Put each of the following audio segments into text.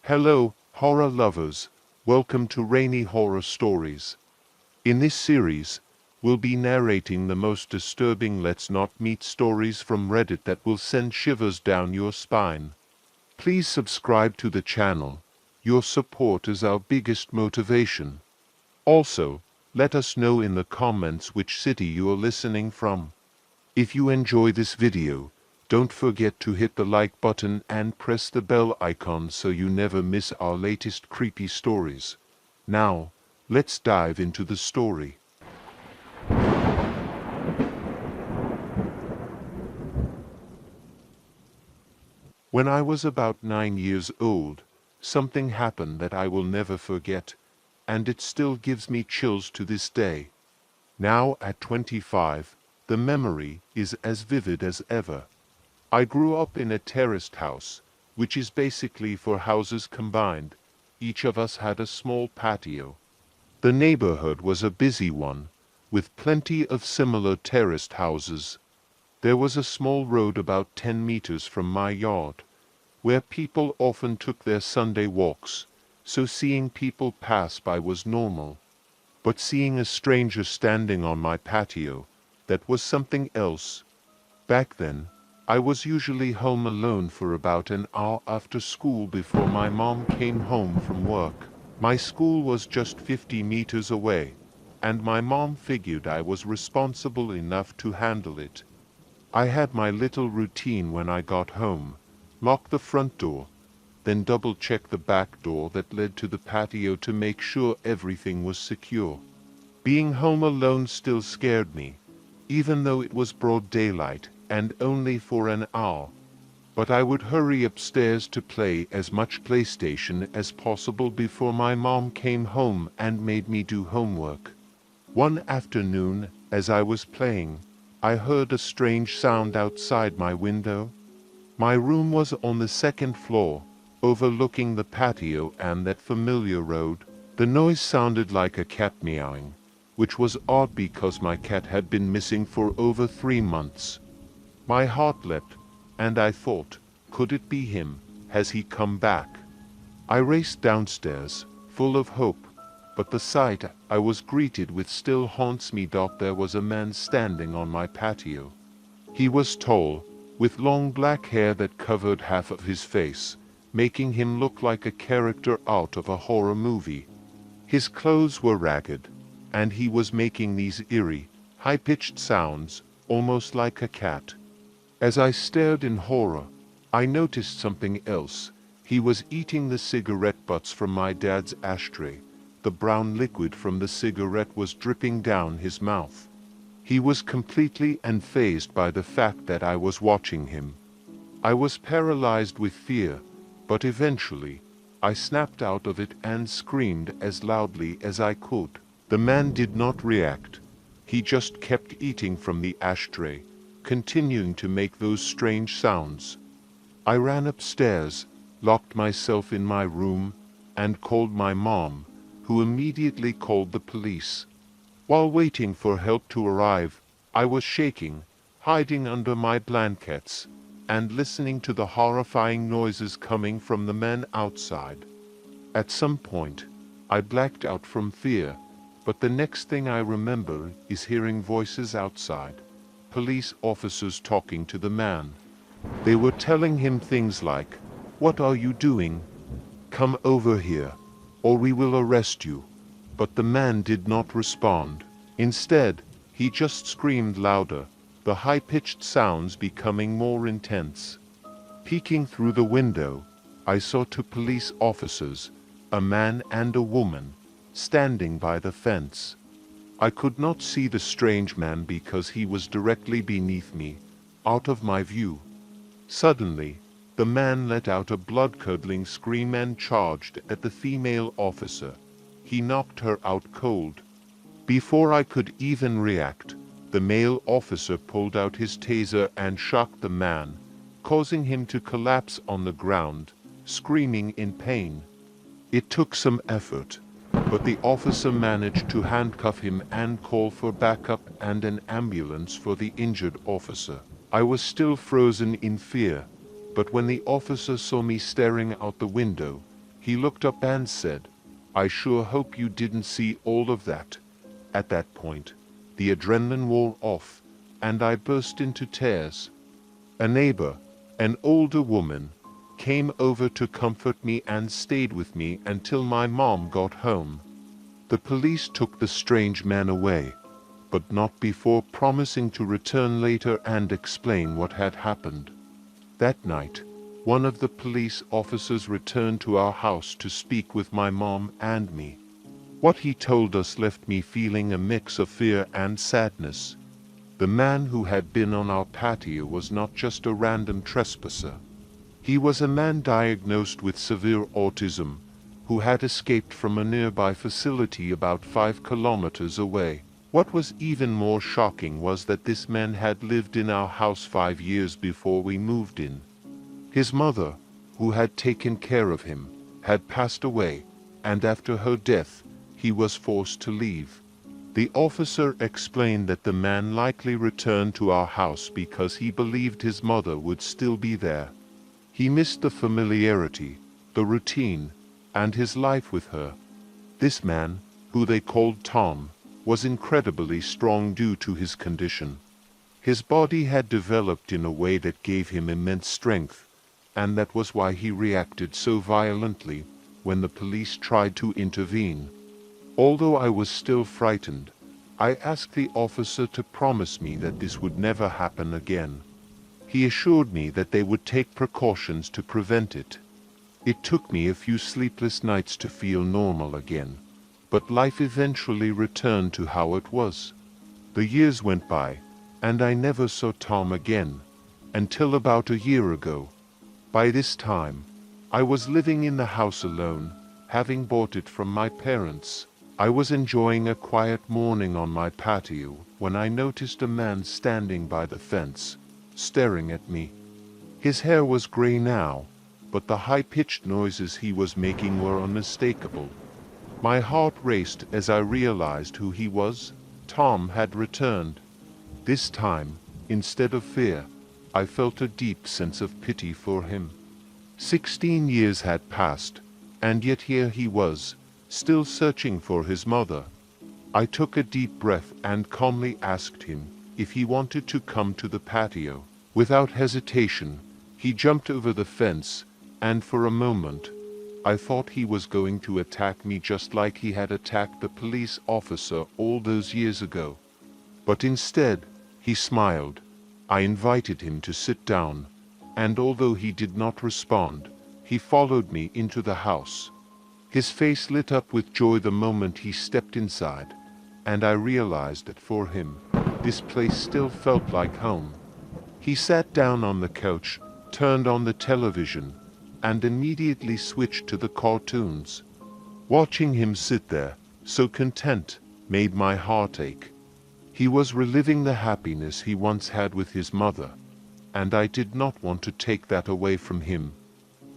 Hello, horror lovers. Welcome to Rainy Horror Stories. In this series, we'll be narrating the most disturbing Let's Not Meet stories from Reddit that will send shivers down your spine. Please subscribe to the channel. Your support is our biggest motivation. Also, let us know in the comments which city you are listening from. If you enjoy this video, don't forget to hit the like button and press the bell icon so you never miss our latest creepy stories. Now, let's dive into the story. When I was about 9 years old, something happened that I will never forget, and it still gives me chills to this day. Now at 25, the memory is as vivid as ever. I grew up in a terraced house, which is basically for houses combined. Each of us had a small patio. The neighborhood was a busy one, with plenty of similar terraced houses. There was a small road about 10 meters from my yard, where people often took their Sunday walks, so seeing people pass by was normal. But seeing a stranger standing on my patio, that was something else. Back then, I was usually home alone for about an hour after school before my mom came home from work. My school was just 50 meters away, and my mom figured I was responsible enough to handle it. I had my little routine when I got home: lock the front door, then double-check the back door that led to the patio to make sure everything was secure. Being home alone still scared me, even though it was broad daylight and only for an hour. But I would hurry upstairs to play as much PlayStation as possible before my mom came home and made me do homework. One afternoon, as I was playing, I heard a strange sound outside my window. My room was on the second floor, overlooking the patio and that familiar road. The noise sounded like a cat meowing, which was odd because my cat had been missing for over 3 months. My heart leapt, and I thought, could it be him? Has he come back? I raced downstairs, full of hope, but the sight I was greeted with still haunts me. There was a man standing on my patio. He was tall, with long black hair that covered half of his face, making him look like a character out of a horror movie. His clothes were ragged, and he was making these eerie, high-pitched sounds, almost like a cat. As I stared in horror, I noticed something else. He was eating the cigarette butts from my dad's ashtray. The brown liquid from the cigarette was dripping down his mouth. He was completely unfazed by the fact that I was watching him. I was paralyzed with fear, but eventually, I snapped out of it and screamed as loudly as I could. The man did not react. He just kept eating from the ashtray, continuing to make those strange sounds. I ran upstairs, locked myself in my room, and called my mom, who immediately called the police. While waiting for help to arrive, I was shaking, hiding under my blankets, and listening to the horrifying noises coming from the men outside. At some point, I blacked out from fear, but the next thing I remember is hearing voices outside. Police officers talking to the man. They were telling him things like, "What are you doing? Come over here, or we will arrest you." But the man did not respond. Instead, he just screamed louder, the high-pitched sounds becoming more intense. Peeking through the window, I saw 2 police officers, a man and a woman, standing by the fence. I could not see the strange man because he was directly beneath me, out of my view. Suddenly, the man let out a blood-curdling scream and charged at the female officer. He knocked her out cold. Before I could even react, the male officer pulled out his taser and shocked the man, causing him to collapse on the ground, screaming in pain. It took some effort, but the officer managed to handcuff him and call for backup and an ambulance for the injured officer. I was still frozen in fear, but when the officer saw me staring out the window, He looked up and said, "I sure hope you didn't see all of that." At that point, the adrenaline wore off, and I burst into tears. A neighbor, an older woman, came over to comfort me and stayed with me until my mom got home. The police took the strange man away, but not before promising to return later and explain what had happened. That night, one of the police officers returned to our house to speak with my mom and me. What he told us left me feeling a mix of fear and sadness. The man who had been on our patio was not just a random trespasser. He was a man diagnosed with severe autism, who had escaped from a nearby facility about 5 kilometers away. What was even more shocking was that this man had lived in our house 5 years before we moved in. His mother, who had taken care of him, had passed away, and after her death, he was forced to leave. The officer explained that the man likely returned to our house because he believed his mother would still be there. He missed the familiarity, the routine, and his life with her. This man, who they called Tom, was incredibly strong due to his condition. His body had developed in a way that gave him immense strength, and that was why he reacted so violently when the police tried to intervene. Although I was still frightened, I asked the officer to promise me that this would never happen again. He assured me that they would take precautions to prevent it. It took me a few sleepless nights to feel normal again, but life eventually returned to how it was. The years went by, and I never saw Tom again, until about a year ago. By this time, I was living in the house alone, having bought it from my parents. I was enjoying a quiet morning on my patio when I noticed a man standing by the fence, staring at me. His hair was gray now, but the high-pitched noises he was making were unmistakable. My heart raced as I realized who he was. Tom had returned. This time, instead of fear, I felt a deep sense of pity for him. 16 years had passed, and yet here he was, still searching for his mother. I took a deep breath and calmly asked him if he wanted to come to the patio. Without hesitation, he jumped over the fence, and for a moment, I thought he was going to attack me just like he had attacked the police officer all those years ago. But instead, he smiled. I invited him to sit down, and although he did not respond, he followed me into the house. His face lit up with joy the moment he stepped inside, and I realized that for him, this place still felt like home. He sat down on the couch, turned on the television, and immediately switched to the cartoons. Watching him sit there, so content, made my heart ache. He was reliving the happiness he once had with his mother, and I did not want to take that away from him.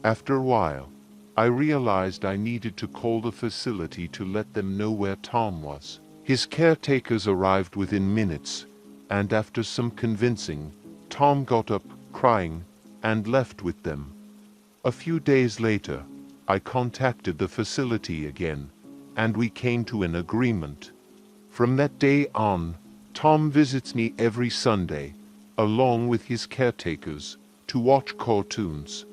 After a while, I realized I needed to call the facility to let them know where Tom was. His caretakers arrived within minutes, and after some convincing, Tom got up, crying, and left with them. A few days later, I contacted the facility again, and we came to an agreement. From that day on, Tom visits me every Sunday, along with his caretakers, to watch cartoons.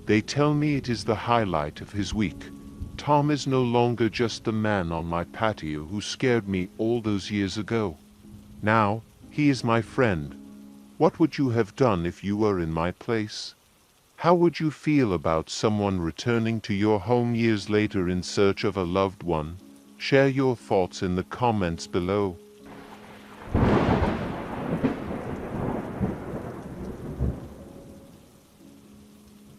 They tell me it is the highlight of his week. Tom is no longer just the man on my patio who scared me all those years ago. Now, he is my friend. What would you have done if you were in my place? How would you feel about someone returning to your home years later in search of a loved one? Share your thoughts in the comments below.